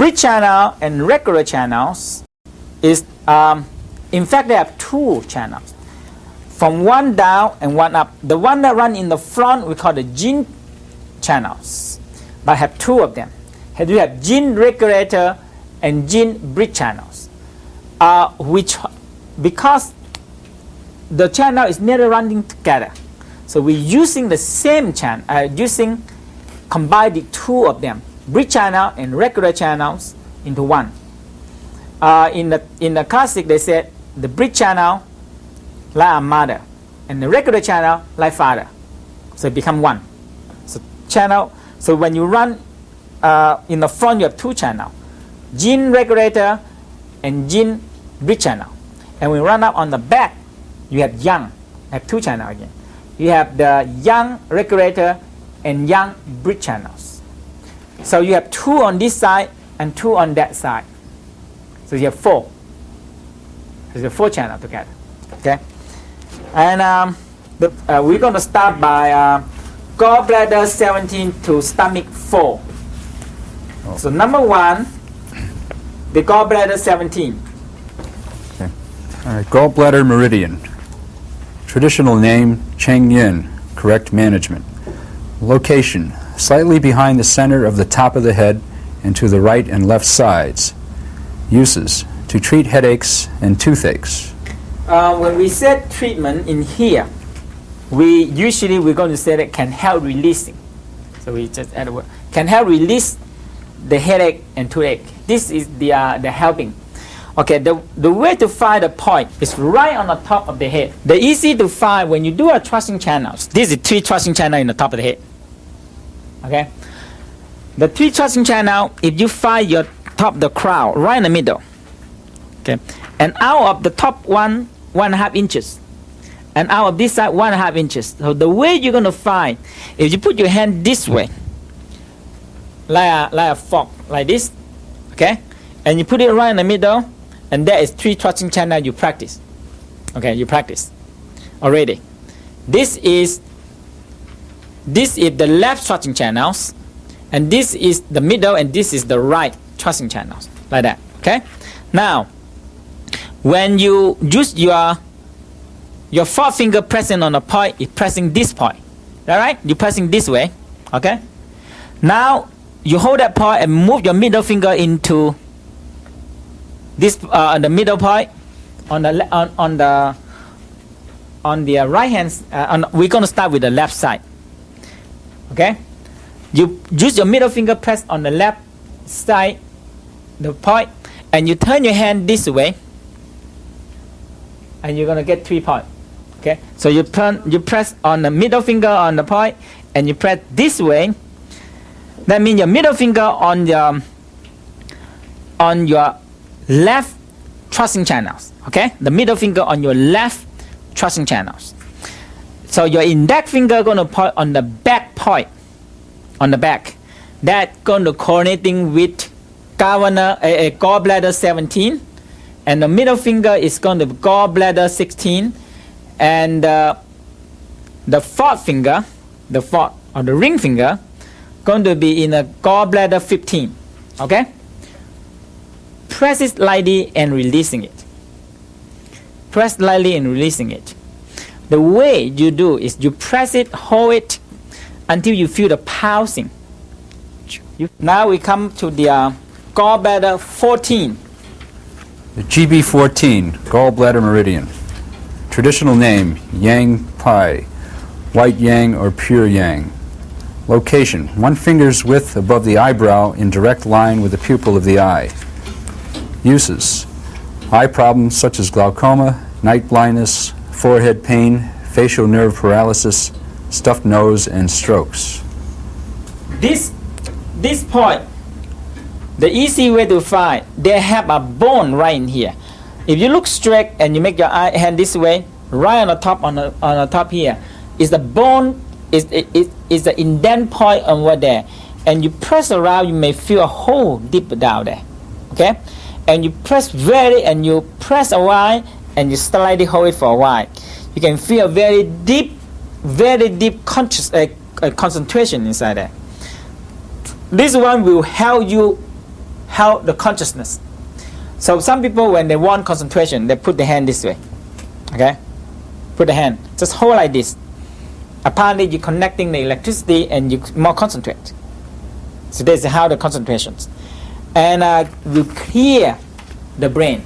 bridge channel and regular channels is, in fact, they have two channels. From one down and one up. The one that run in the front we call the yin channels, but have two of them. You have yin regulator and yin bridge channels, which because the channel is never running together, so we're using the same channel, combine the two of them, bridge channel and regular channels, into one. In the classic, they said the bridge channel like a mother, and the regular channel like father, so it become one. So when you run in the front, you have two channels, yin regulator and yin bridge channel, and when you run up on the back, you have yang, have two channels again. You have the yang regulator and yang bridge channels. So you have two on this side and two on that side. So you have four. So you have four channels together. Okay. And we're going to start by gallbladder 17 to stomach 4. Oh. So number 1, the gallbladder 17. Okay. All right. Gallbladder meridian. Traditional name, Cheng Yin, correct management. Location, slightly behind the center of the top of the head and to the right and left sides. Uses, to treat headaches and toothaches. When we said treatment in here, we're going to say that can help releasing. So we just add a word. Can help release the headache and toothache. This is the helping. Okay, the way to find the point is right on the top of the head. The easy to find when you do a thrusting channels. This is 3 thrusting channel in the top of the head. Okay, the 3 thrusting channel. If you find your top, the crown, right in the middle. Okay, and out of the top 1.5 inches, and out of this side 1.5 inches. So the way you're gonna find, if you put your hand this way, like a fork, like this, okay, and you put it right in the middle. And that is 3 thrusting channel you practice. Okay, you practice already. This is the left thrusting channels, and this is the middle, and this is the right thrusting channels, like that. Okay. Now, when you use your forefinger pressing on the point, it's pressing this point. All right, you're pressing this way. Okay. Now you hold that point and move your middle finger into this the middle point on the right hand. We're going to start with the left side. Okay, you use your middle finger press on the left side, the point, and you turn your hand this way, and you're going to get 3 points. Okay, so you press on the middle finger on the point, and you press this way. That means your middle finger on your left thrusting channels. Okay, the middle finger on your left thrusting channels. So your index finger going to point on the back point, on the back. That going to coordinating with gallbladder 17, and the middle finger is going to be gallbladder 16, and the fourth finger, the fourth or the ring finger, going to be in a gallbladder 15. Okay. Press it lightly and releasing it. Press lightly and releasing it. The way you do is you press it, hold it until you feel the pulsing. Now we come to the gallbladder 14. The GB14, gallbladder meridian. Traditional name, Yang Pai, white yang or pure yang. Location, 1 finger's width above the eyebrow in direct line with the pupil of the eye. Uses, eye problems such as glaucoma, night blindness, forehead pain, facial nerve paralysis, stuffed nose, and strokes. This point, the easy way to find, they have a bone right in here. If you look straight and you make your hand this way, right on the top here, is the bone, is the indent point over there. And you press around, you may feel a hole deep down there. Okay? And you press you press a while, and you slightly hold it for a while. You can feel a very deep concentration inside there. This one will help how the consciousness. So some people, when they want concentration, they put the hand this way. Okay, put the hand, just hold like this. Apparently, you're connecting the electricity and you more concentrate. So this is how the concentrations, and you clear the brain.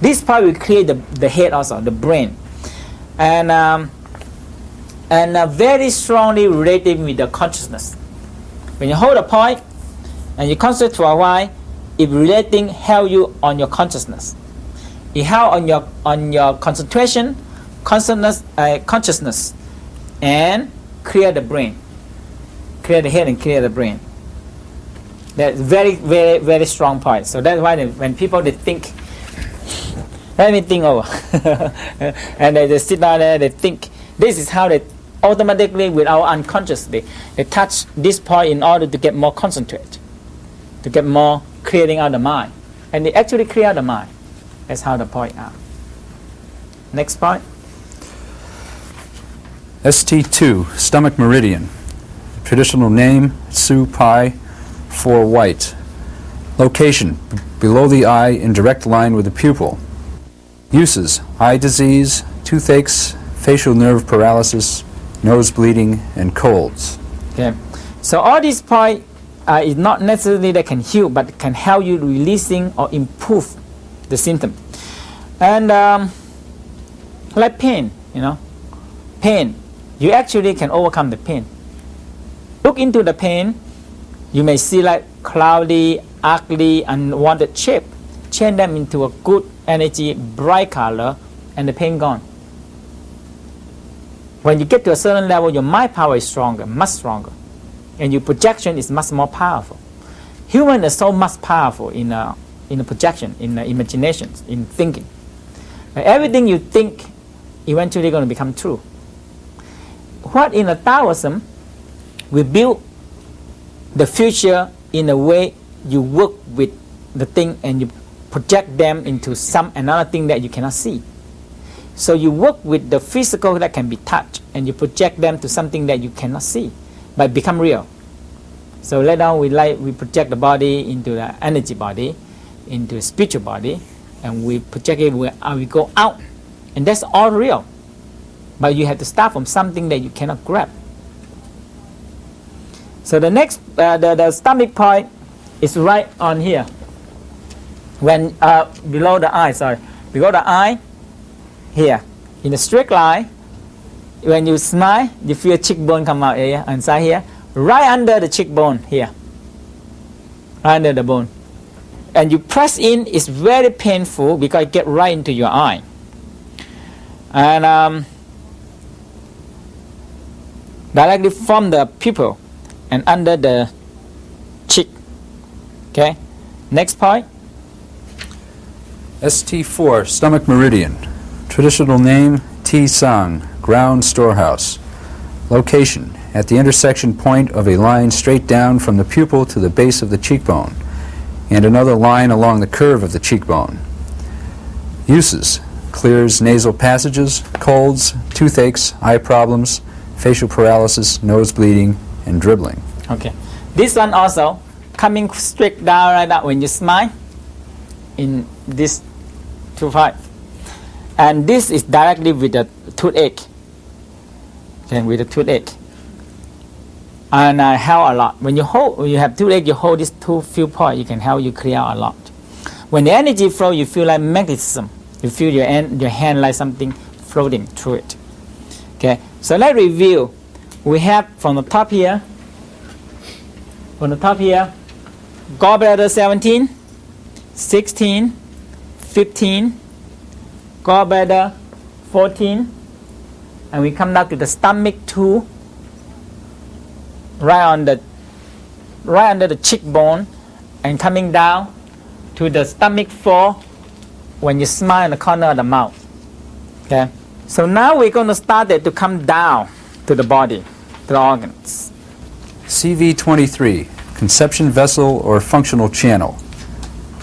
This part will clear the head also, the brain, and very strongly related with the consciousness. When you hold a point and you concentrate for a while, it relating help you on your consciousness. It help on your concentration, consciousness, and clear the brain, clear the head and clear the brain. That's very, very, very strong point. So that's why when people they think, let me think over, and they sit down there, they think. This is how they automatically, without unconsciously, they touch this point in order to get more concentrate, to get more clearing out the mind, and they actually clear out the mind. That's how the point are. Next point. ST2, stomach meridian. Traditional name, Su Pai, 4 white. Location, below the eye in direct line with the pupil. Uses, eye disease, toothaches, facial nerve paralysis, nose bleeding, and colds. Okay. So all these points is not necessarily that can heal, but can help you releasing or improve the symptom. And like pain, pain, you actually can overcome the pain. Look into the pain, you may see like cloudy, ugly, unwanted shape. Change them into a good energy, bright color, and the pain gone. When you get to a certain level, your mind power is stronger, much stronger, and your projection is much more powerful. Human is so much powerful in a projection, in imagination, in thinking. Everything you think eventually going to become true. What in a Taoism, we build the future in a way you work with the thing and you project them into another thing that you cannot see. So you work with the physical that can be touched and you project them to something that you cannot see, but become real. So later on we project the body into the energy body, into the spiritual body, and we project it, we go out, and that's all real. But you have to start from something that you cannot grab. So the next, the stomach point is right on here. When below the eye, below the eye, here, in a straight line, when you smile, you feel cheekbone come out here, inside here, right under the cheekbone here, right under the bone. And you press in, it's very painful because it gets right into your eye. And directly from the pupil and under the cheek. Okay, next point. ST4, stomach meridian. Traditional name, T Sang, ground storehouse. Location, at the intersection point of a line straight down from the pupil to the base of the cheekbone, and another line along the curve of the cheekbone. Uses, clears nasal passages, colds, toothaches, eye problems, facial paralysis, nose bleeding, and dribbling. Okay, this one also coming straight down right now when you smile in this 2-5, and this is directly with the toothache. Okay, with the toothache, and help a lot. When you have toothache, you hold these few points. You can help you clear out a lot. When the energy flow, you feel like magnetism. You feel your hand like something floating through it. Okay, so let's review. We have from the top here, gallbladder 17, 16, 15, gallbladder 14, and we come down to the stomach 2, right under the cheekbone, and coming down to the stomach 4 when you smile in the corner of the mouth. Okay, so now we're going to start it to come down to the body, to the organs. CV23, conception vessel or functional channel.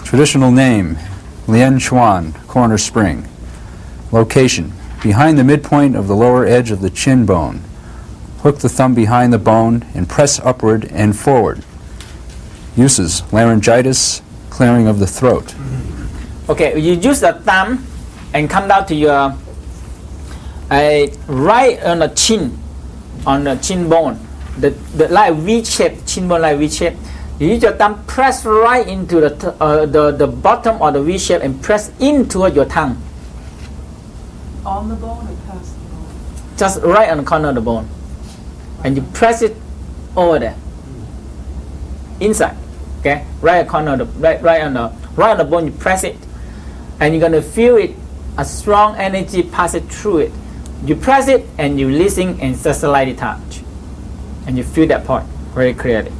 Traditional name, Lian Chuan, corner spring. Location, behind the midpoint of the lower edge of the chin bone. Hook the thumb behind the bone and press upward and forward. Uses: laryngitis, clearing of the throat. Okay, you use the thumb and come down to your right on the chin bone, the like V shape, chin bone like V shape. You use your thumb, press right into the bottom of the V shape and press in toward your tongue. On the bone or past the bone? Just right on the corner of the bone, and you press it over there, inside. Okay, right corner of the right on the bone. You press it, and you're gonna feel it. A strong energy passes through it. You press it, and you releasing, and just a light touch, and you feel that point very clearly.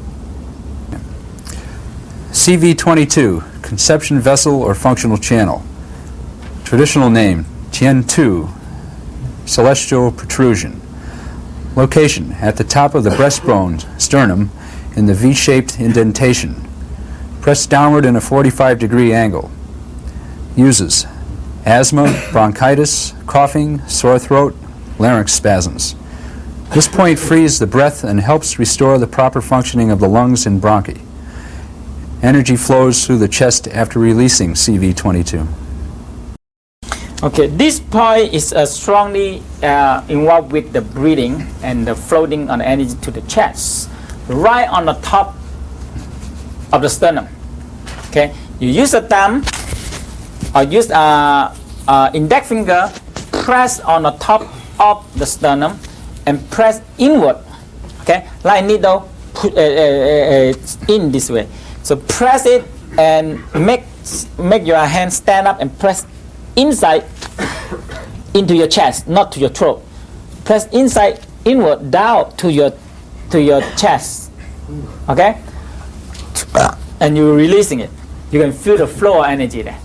CV22, conception vessel or functional channel. Traditional name: Tian-Tu, celestial protrusion. Location: at the top of the breastbone, sternum, in the V-shaped indentation. Press downward in a 45-degree angle. Uses: asthma, bronchitis, coughing, sore throat, larynx spasms. This point frees the breath and helps restore the proper functioning of the lungs and bronchi. Energy flows through the chest after releasing CV22. Okay, this point is strongly involved with the breathing and the floating on the energy to the chest, right on the top of the sternum. Okay, you use a thumb or use index finger, press on the top of the sternum and press inward. Okay, like needle put in this way. So press it and make your hand stand up and press inside into your chest, not to your throat. Press inside, inward, down to your chest. Okay? And you're releasing it. You can feel the flow of energy there.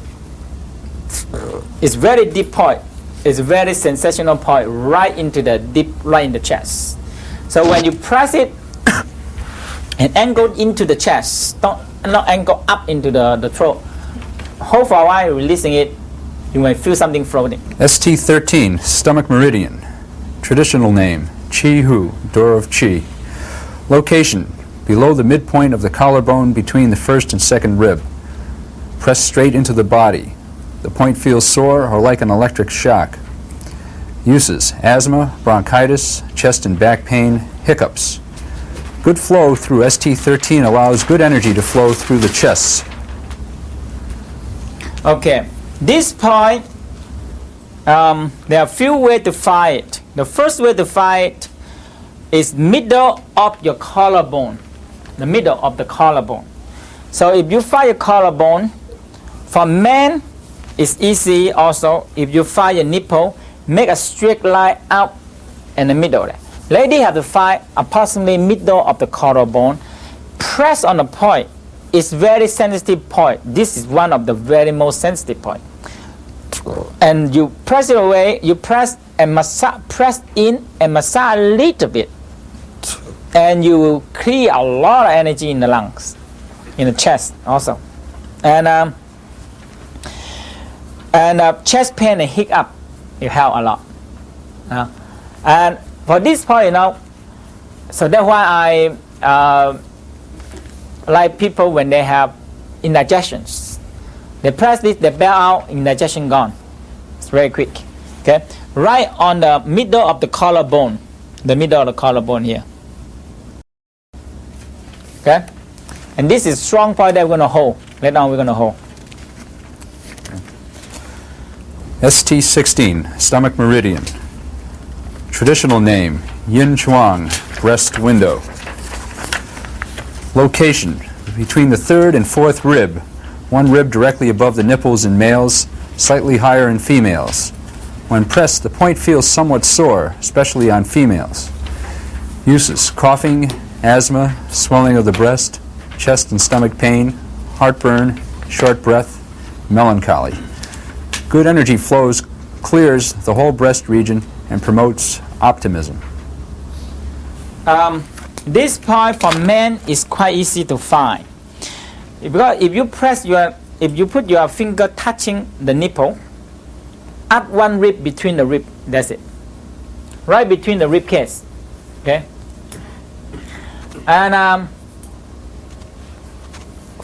It's very deep point. It's a very sensational point right into the deep, right in the chest. So when you press it and angle into the chest, not angle up into the throat. Hold for a while, releasing it. You may feel something floating. ST13, stomach meridian. Traditional name: Chi-Hu, door of Chi. Location: below the midpoint of the collarbone between the first and second rib. Press straight into the body. The point feels sore or like an electric shock. Uses: asthma, bronchitis, chest and back pain, hiccups. Good flow through ST13 allows good energy to flow through the chest. Okay, this point, there are a few ways to find it. The first way to find it is middle of your collarbone, the middle of the collarbone. So if you find your collarbone, for men, it's easy also. If you find your nipple, make a straight line out in the middle there. Lady have to find approximately middle of the collarbone. Press on the point. It's very sensitive point. This is one of the very most sensitive point. And you press it away. You press and massage. Press in and massage a little bit, and you will clear a lot of energy in the lungs, in the chest also, and chest pain and hiccup, it help a lot. And for this point, so that's why I like people when they have indigestions. They press this, they bail out, indigestion gone. It's very quick. Okay, right on the middle of the collarbone, the middle of the collarbone here. Okay, and this is strong point that we're gonna hold. Later on, we're gonna hold. ST16, stomach meridian. Traditional name: Yin Chuang, breast window. Location: between the third and fourth rib, one rib directly above the nipples in males, slightly higher in females. When pressed, the point feels somewhat sore, especially on females. Uses: coughing, asthma, swelling of the breast, chest and stomach pain, heartburn, short breath, melancholy. Good energy flows, clears the whole breast region, and promotes optimism. This point for men is quite easy to find, because if you put your finger touching the nipple, up one rib between the rib, that's it, right between the rib cage. Okay, and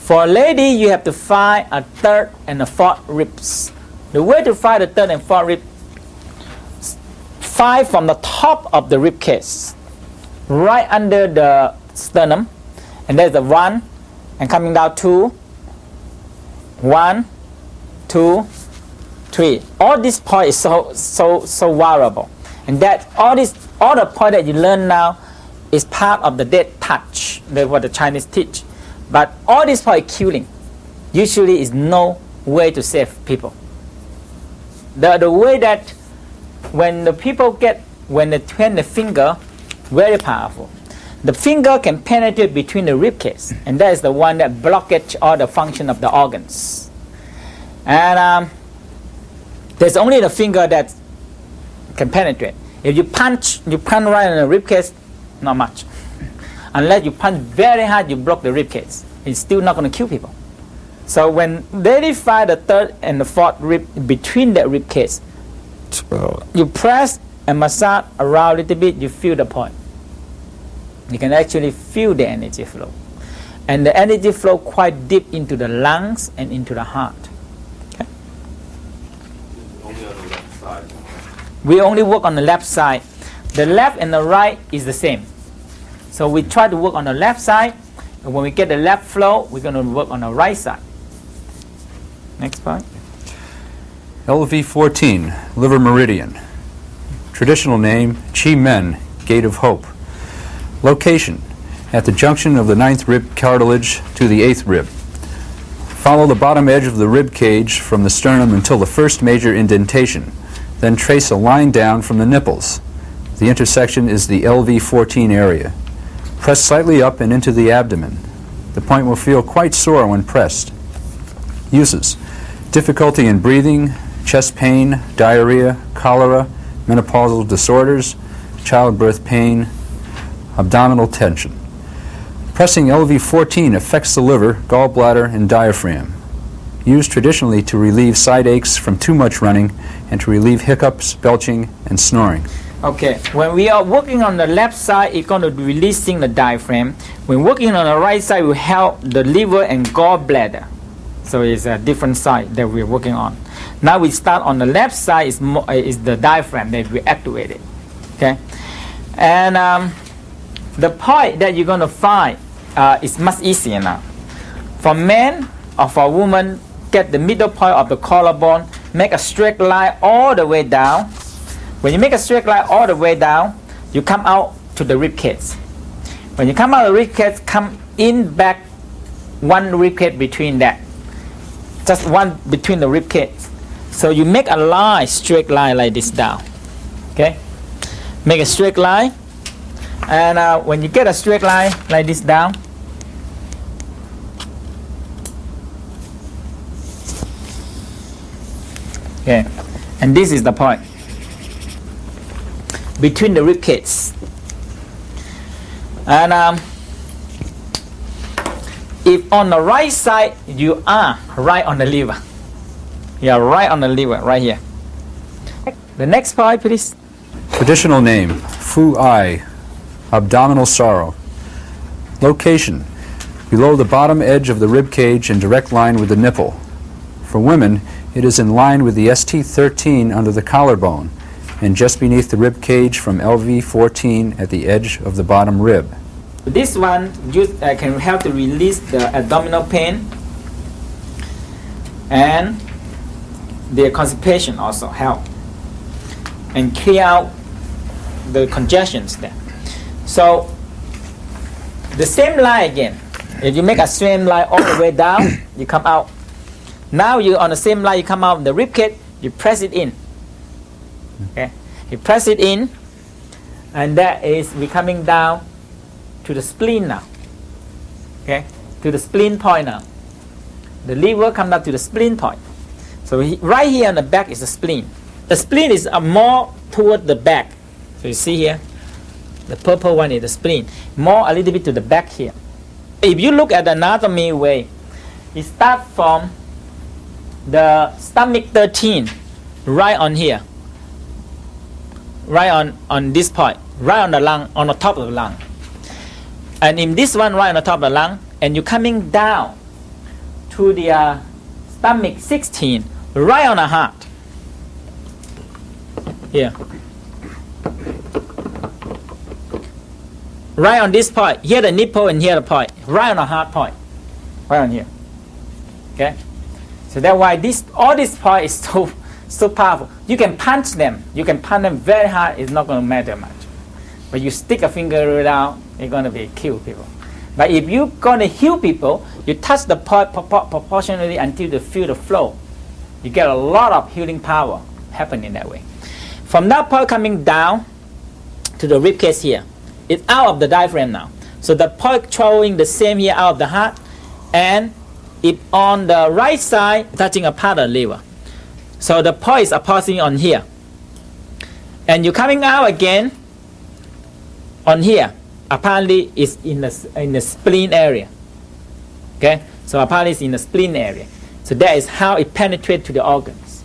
For a lady, you have to find a third and a fourth ribs. The way to find the third and fourth rib, find from the top of the rib cage, right under the sternum, and there's the 1, and coming down 2, 1, 2, 3. All this point is so variable, and that all the point that you learn now is part of the dead touch. That's what the Chinese teach. But all this point killing usually is no way to save people. The way that when the people when they turn the finger, very powerful. The finger can penetrate between the rib cage, and that is the one that blockages all the function of the organs. And there's only the finger that can penetrate. If you punch right in the rib cage, not much. Unless you punch very hard, you block the rib cage. It's still not going to kill people. So when they find the third and the fourth rib between the rib cage, you press and massage around a little bit, you feel the point. You can actually feel the energy flow. And the energy flow quite deep into the lungs and into the heart. Okay? Only on the left side. We only work on the left side. The left and the right is the same. So we try to work on the left side, and when we get the left flow, we're going to work on the right side. Next point. LV14, liver meridian. Traditional name, Chi Men, gate of hope. Location, at the junction of the 9th rib cartilage to the 8th rib. Follow the bottom edge of the rib cage from the sternum until the first major indentation. Then trace a line down from the nipples. The intersection is the LV14 area. Press slightly up and into the abdomen. The point will feel quite sore when pressed. Uses: difficulty in breathing, chest pain, diarrhea, cholera, menopausal disorders, childbirth pain, abdominal tension. Pressing LV14 affects the liver, gallbladder, and diaphragm. Used traditionally to relieve side aches from too much running and to relieve hiccups, belching, and snoring. Okay, when we are working on the left side, it's going to be releasing the diaphragm. When working on the right side, we help the liver and gallbladder. So it's a different side that we're working on. Now we start on the left side, is the diaphragm that we activated. Okay, and the point that you're going to find is much easier now. For men or for women, get the middle point of the collarbone, make a straight line all the way down. When you make a straight line all the way down, you come out to the rib cage. When you come out of the rib cage, come in back one rib cage between that. Just one between the rib cage. So you make a line, straight line like this down. Okay? Make a straight line. And when you get a straight line like this down, okay, and this is the point between the rib cage. And if on the right side you are right on the liver, you are right on the liver, right here. The next point, please. Traditional name, Fu Ai, abdominal sorrow. Location, below the bottom edge of the rib cage in direct line with the nipple. For women, it is in line with the ST13 under the collarbone and just beneath the rib cage from LV14 at the edge of the bottom rib. This one can help to release the abdominal pain, and the constipation also help, and clear out the congestions there. So the same line again. If you make a same line all the way down, you come out. Now you're on the same line, you come out in the rib cage, you press it in. Okay, you press it in, and that is we coming down to the spleen now. Okay, to the spleen point now. The liver comes down to the spleen point. So right here on the back is the spleen. The spleen is more toward the back. So you see here, the purple one is the spleen. More a little bit to the back here. If you look at the anatomy way, it starts from the stomach 13, right on here. Right on this point, right on the lung, on the top of the lung. And in this one, right on the top of the lung, and you're coming down to the stomach 16, right on the heart. Here. Right on this point. Here the nipple and here the point. Right on the heart point. Right on here. Okay? So that's why all this point is so powerful. You can punch them. You can punch them very hard. It's not going to matter much. But you stick a finger down, you're going to kill people. But if you're going to heal people, you touch the point proportionally until you feel the flow. You get a lot of healing power happening that way. From that point coming down to the rib cage here, it's out of the diaphragm now. So the point traveling the same here out of the heart, and it on the right side touching a part of the liver. So the point is approaching on here. And you're coming out again on here. Apparently it's in the spleen area. Okay? So apparently it's in the spleen area. So that is how it penetrates to the organs.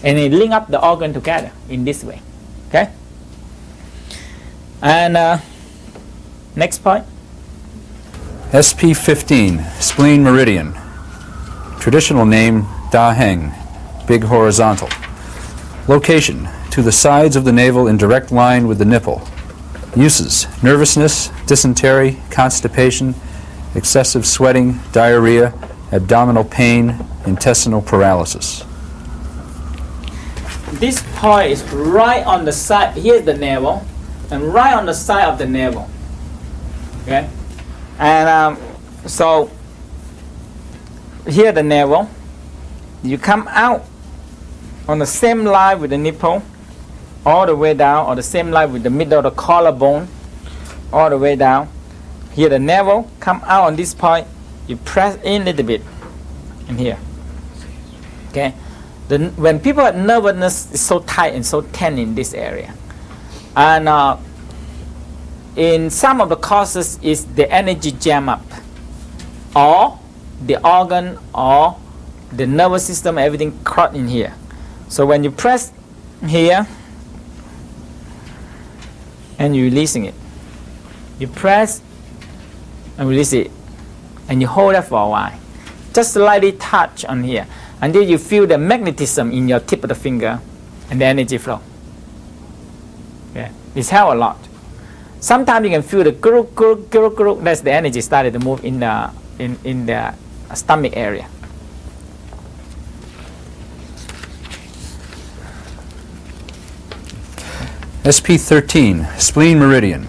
And it link up the organ together in this way. Okay? And next point. SP15, spleen meridian. Traditional name, Da Heng, big horizontal. Location, to the sides of the navel in direct line with the nipple. Uses, nervousness, dysentery, constipation, excessive sweating, diarrhea, abdominal pain, intestinal paralysis. This point is right on the side. Here's the navel, and right on the side of the navel. Okay, and so here the navel. You come out on the same line with the nipple, all the way down, or the same line with the middle of the collarbone, all the way down. Here the navel, come out on this point. You press in a little bit, in here. Okay. When people have nervousness, it's so tight and so tense in this area. And in some of the causes is the energy jam up, or the organ or the nervous system, everything caught in here. So when you press here and you're releasing it, you press and release it, and you hold it for a while. Just slightly touch on here until you feel the magnetism in your tip of the finger and the energy flow. Yeah, this helps a lot. Sometimes you can feel the guruk, guruk, guruk, guruk. That's the energy started to move in the stomach area. SP13, spleen meridian.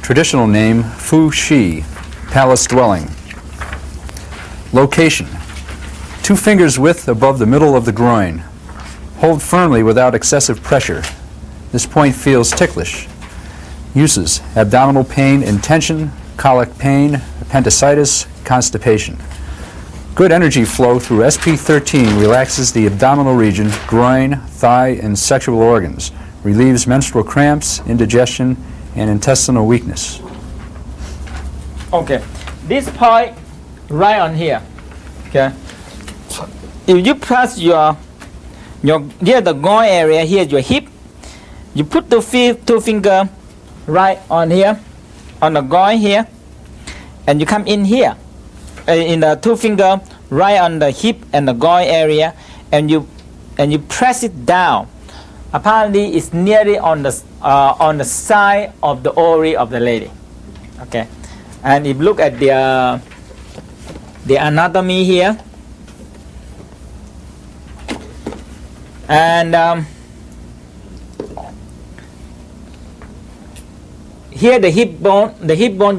Traditional name, Fu Shi, palace dwelling. Location, 2 fingers width above the middle of the groin. Hold firmly without excessive pressure. This point feels ticklish. Uses, abdominal pain and tension, colic pain, appendicitis, constipation. Good energy flow through SP13 relaxes the abdominal region, groin, thigh, and sexual organs. Relieves menstrual cramps, indigestion, and intestinal weakness. Okay, this point right on here. Okay, if you press your here the groin area, here your hip, you put the 2 finger right on here, on the groin here, and you come in here, in the 2 finger right on the hip and the groin area, and you press it down. Apparently, it's nearly on the side of the ovary of the lady. Okay, and if you look at the anatomy here, and here the hip bone,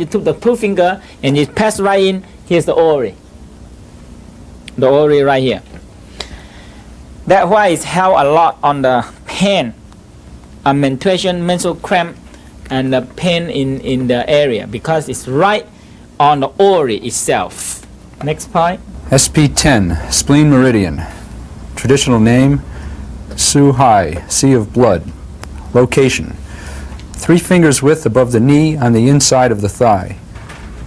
you took the 2 finger and you press right in. Here's the ovary right here. That's why it's helped a lot on the pain, menstruation, menstrual cramp, and the pain in the area, because it's right on the ovary itself. Next point. SP10, spleen meridian. Traditional name, Su Hai, sea of blood. Location, 3 fingers width above the knee on the inside of the thigh.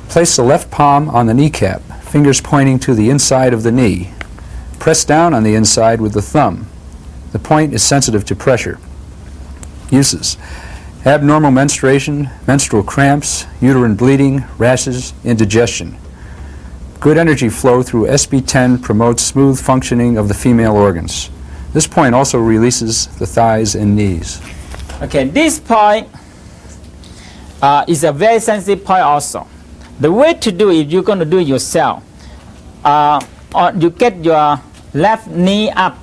Place the left palm on the kneecap, fingers pointing to the inside of the knee. Press down on the inside with the thumb. The point is sensitive to pressure. Uses, abnormal menstruation, menstrual cramps, uterine bleeding, rashes, indigestion. Good energy flow through SB10 promotes smooth functioning of the female organs. This point also releases the thighs and knees. Okay, this point is a very sensitive point also. The way to do it, you're going to do it yourself. Or you get your left knee up,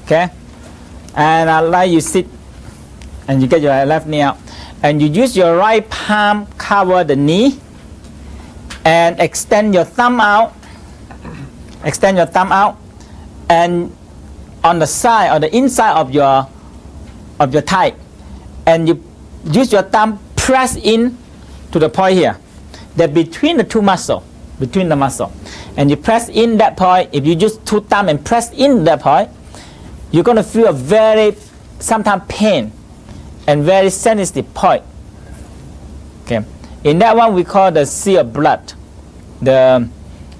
okay? And like you sit and you get your left knee up. And you use your right palm cover the knee and extend your thumb out. Extend your thumb out. And on the side or the inside of your thigh. And you use your thumb press in to the point here. That between the two muscles, between the muscle. And you press in that point. If you use two thumbs and press in that point, you're going to feel a very, sometimes pain and very sensitive point. Okay. In that one we call the sea of blood.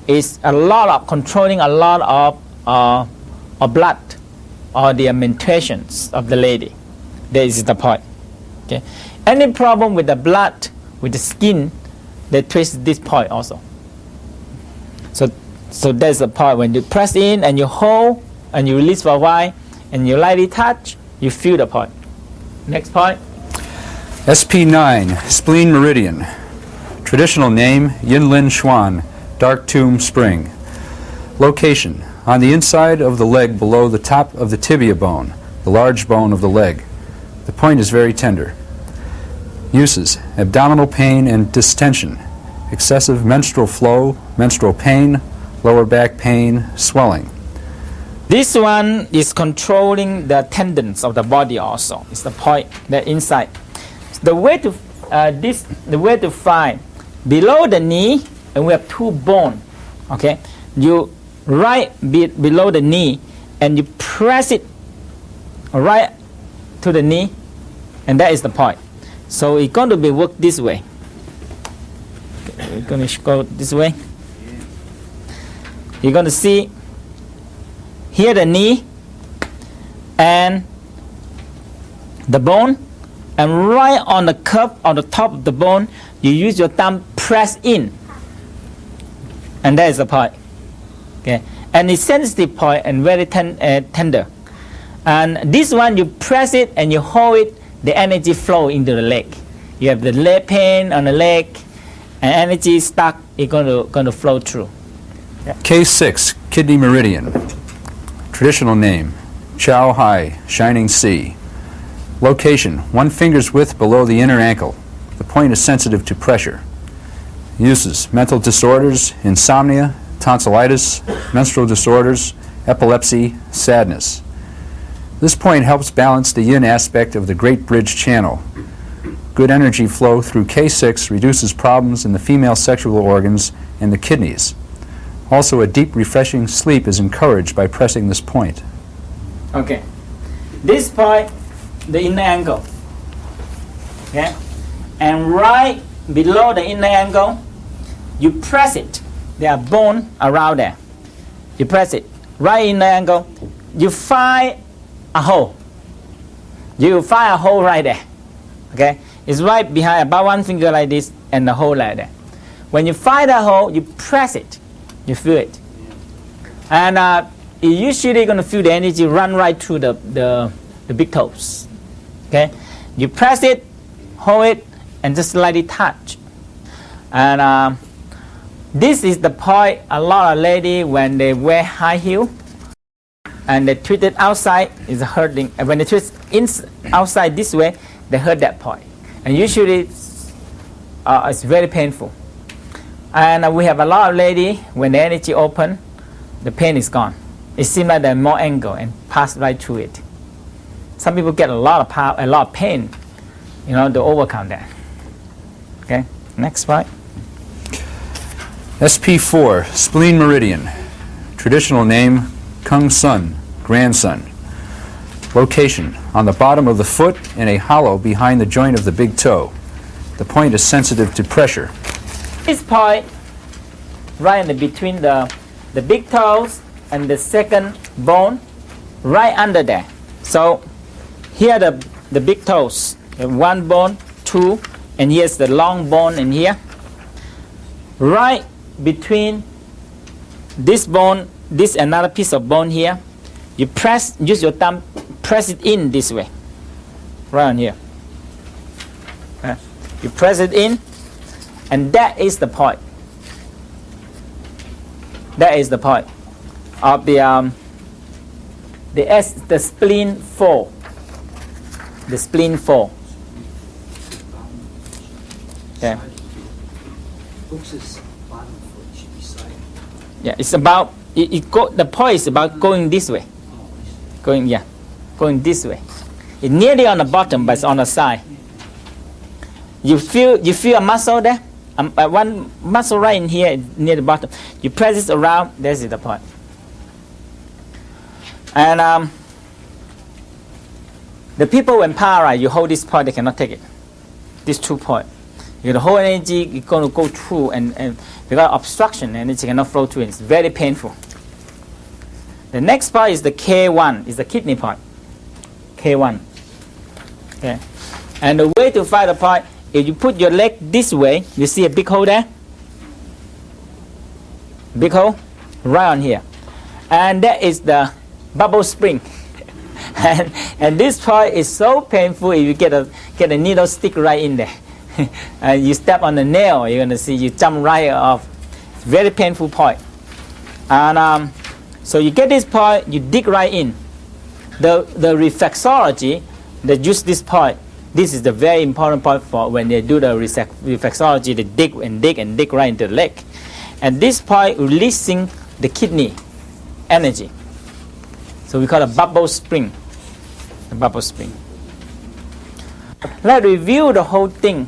It's a lot of controlling a lot of blood or the menstruations of the lady. That is the point. Okay. Any problem with the blood, with the skin, they twist this point also. So that's the point when you press in and you hold and you release for a while and you lightly touch, you feel the point. Next point. SP9, spleen meridian. Traditional name, Yinlin Xuan, dark tomb spring. Location, on the inside of the leg below the top of the tibia bone, the large bone of the leg. The point is very tender. Uses, abdominal pain and distension, excessive menstrual flow, menstrual pain, lower back pain, swelling. This one is controlling the tendons of the body also. It's the point, the inside. The way to find below the knee, and we have two bones. Okay, you right below the knee, and you press it right to the knee, and that is the point. So it's going to be worked this way. Okay, we're going to go this way. You're going to see here the knee and the bone, and right on the curve on the top of the bone, you use your thumb press in, and that is the point. Okay, and it's sensitive point and very tender. And this one you press it and you hold it, the energy flow into the leg. You have the leg pain on the leg, and energy stuck. It's going to flow through. Yeah. K6, kidney meridian. Traditional name, Chow Hai, shining sea. Location, 1 finger's width below the inner ankle. The point is sensitive to pressure. Uses, mental disorders, insomnia, tonsillitis, menstrual disorders, epilepsy, sadness. This point helps balance the yin aspect of the Great Bridge Channel. Good energy flow through K6 reduces problems in the female sexual organs and the kidneys. Also, a deep, refreshing sleep is encouraged by pressing this point. Okay. This point, the inner ankle. Okay? And right below the inner ankle, you press it. There are bones around there. You press it. Right in the ankle, you find a hole. You find a hole right there. Okay? It's right behind, about 1 finger like this, and the hole like that. When you find that hole, you press it. You feel it. And you're usually going to feel the energy run right through the big toes. Okay? You press it, hold it, and just lightly touch. And this is the point a lot of ladies, when they wear high heel and they twist it outside, is hurting. And when they twist outside this way, they hurt that point. And usually it's very painful. And we have a lot of ladies, when the energy open, the pain is gone. It seems like there's more angle and pass right through it. Some people get a lot of power, a lot of pain, to overcome that. Okay, next slide. SP4, spleen meridian. Traditional name, Kung Sun, grandson. Location, on the bottom of the foot in a hollow behind the joint of the big toe. The point is sensitive to pressure. This point, right in between the big toes and the second bone, right under there. So here the big toes, 1 bone, 2, and here's the long bone in here. Right between this bone, this another piece of bone here, you press, use your thumb, press it in this way, right on here. You press it in, and that is the point. That is the point of the spleen 4. The spleen 4. Okay. Yeah, it's about the point is about going this way. Going this way. It's nearly on the bottom, but it's on the side. You feel a muscle there? One muscle right in here near the bottom. You press this around, this is the point. And the people when para, you hold this point, they cannot take it. These 2 points. The whole energy is going to go through, and because of obstruction, energy cannot flow through. It's very painful. The next part is the K1, is the kidney part. K1. Okay. And the way to find the point, if you put your leg this way, you see a big hole there? Big hole? Right on here. And that is the bubble spring. and this part is so painful if you get a needle stick right in there. And you step on the nail, you're going to see you jump right off. It's very painful point. And so you get this point, you dig right in. The reflexology, they use this point. This is the very important point for when they do the reflexology. They dig and dig and dig right into the leg. And this point releasing the kidney energy. So we call it a bubble spring. A bubble spring. Let's review the whole thing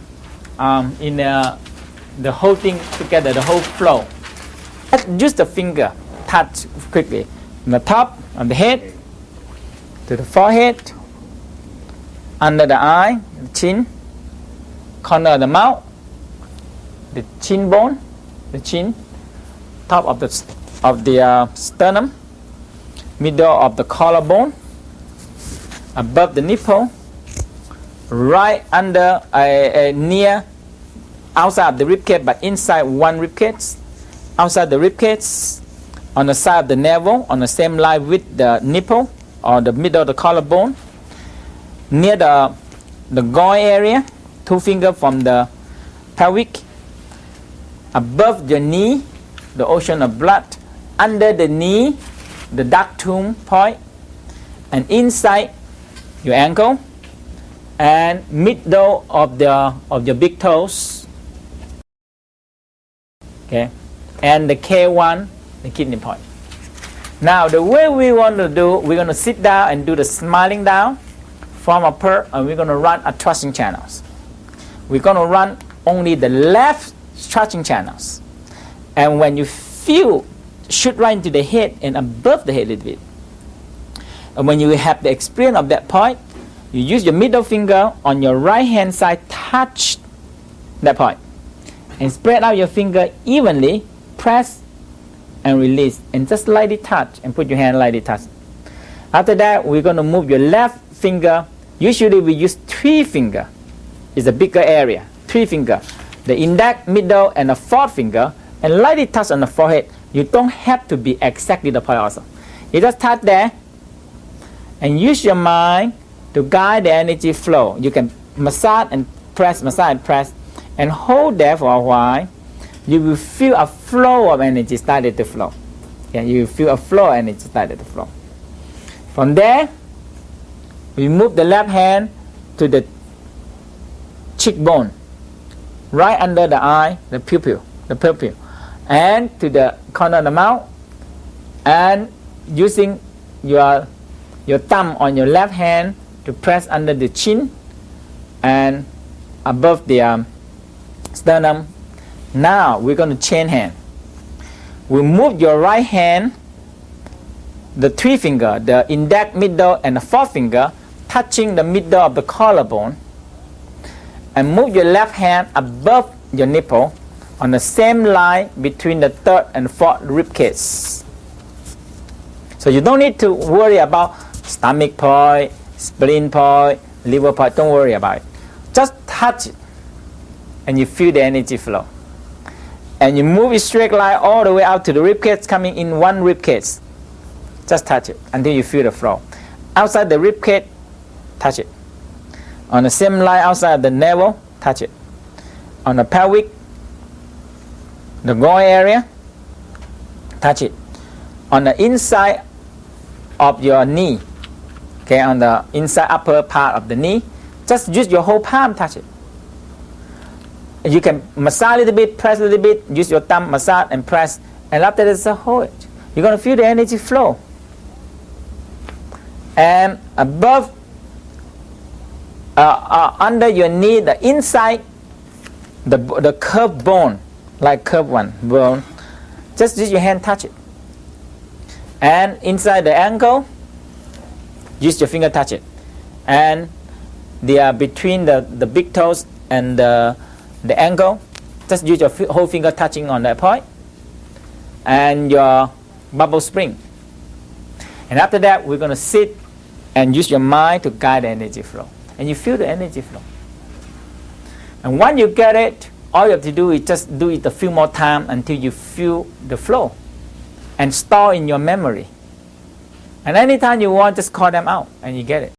in the whole thing together, the whole flow. Let's use the finger, touch quickly. From the top of the head to the forehead, under the eye, the chin, corner of the mouth, the chin bone, the chin, top of the sternum, middle of the collarbone, above the nipple, right under near outside of the ribcage, but inside one ribcage, outside the ribcage, on the side of the navel, on the same line with the nipple or the middle of the collarbone, near the groin area, 2 fingers from the pelvic, above your knee, the ocean of blood, under the knee, the ductum point, and inside your ankle, and middle of your big toes, okay, and the K1, the kidney point. Now the way we want to do, we're going to sit down and do the smiling down, form a pearl, and we're going to run a thrusting channels. We're going to run only the left thrusting channels, and when you feel, shoot right into the head and above the head a little bit. And when you have the experience of that point, you use your middle finger on your right hand side, touch that point, and spread out your finger evenly, press and release, and just lightly touch, and put your hand lightly touch. After that, we're going to move your left finger. Usually we use 3 fingers. It's a bigger area. 3 fingers. The index, middle, and the 4th finger, and lightly touch on the forehead. You don't have to be exactly the point also. You just touch there, and use your mind to guide the energy flow. You can massage and press, and hold there for a while. You will feel a flow of energy started to flow. Okay, you will feel a flow of energy started to flow. From there, we move the left hand to the cheekbone, right under the eye, the pupil, and to the corner of the mouth, and using your thumb on your left hand to press under the chin and above the sternum. Now we're going to chain hand. We move your right hand, the 3 finger, the index, middle, and the 4th finger, touching the middle of the collarbone, and move your left hand above your nipple on the same line between the 3rd and 4th rib cage. So you don't need to worry about stomach point, spleen point, liver point. Don't worry about it. Just touch it, and you feel the energy flow. And you move it straight line all the way out to the ribcage, coming in one ribcage. Just touch it until you feel the flow. Outside the ribcage, touch it. On the same line outside the navel, touch it. On the pelvic, the groin area, touch it. On the inside of your knee, okay, on the inside upper part of the knee, just use your whole palm, touch it. You can massage a little bit, press a little bit, use your thumb, massage and press, and after that, just hold it. You're going to feel the energy flow. And above, under your knee, the inside, the curved bone, like curved one bone, just use your hand, touch it. And inside the ankle, use your finger, touch it. And they are between the big toes and the ankle, just use your whole finger touching on that point. And your bubble spring. And after that, we're going to sit and use your mind to guide the energy flow. And you feel the energy flow. And once you get it, all you have to do is just do it a few more times until you feel the flow. And store in your memory. And anytime you want, just call them out and you get it.